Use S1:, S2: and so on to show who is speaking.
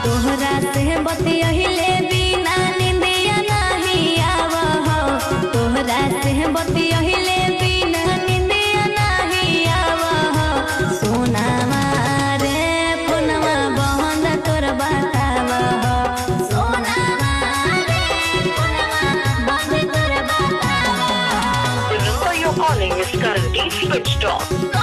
S1: तोहरा से बतियहिले बिना निंदिया नहीं आवह तोहरा से बतियहिले बिना निंदिया नहीं आवह सोनावा रे फोनवा बहन तोर बतावह सोनावा रे फोनवा बहन तोर बतावह
S2: The number you're calling is currently switched off.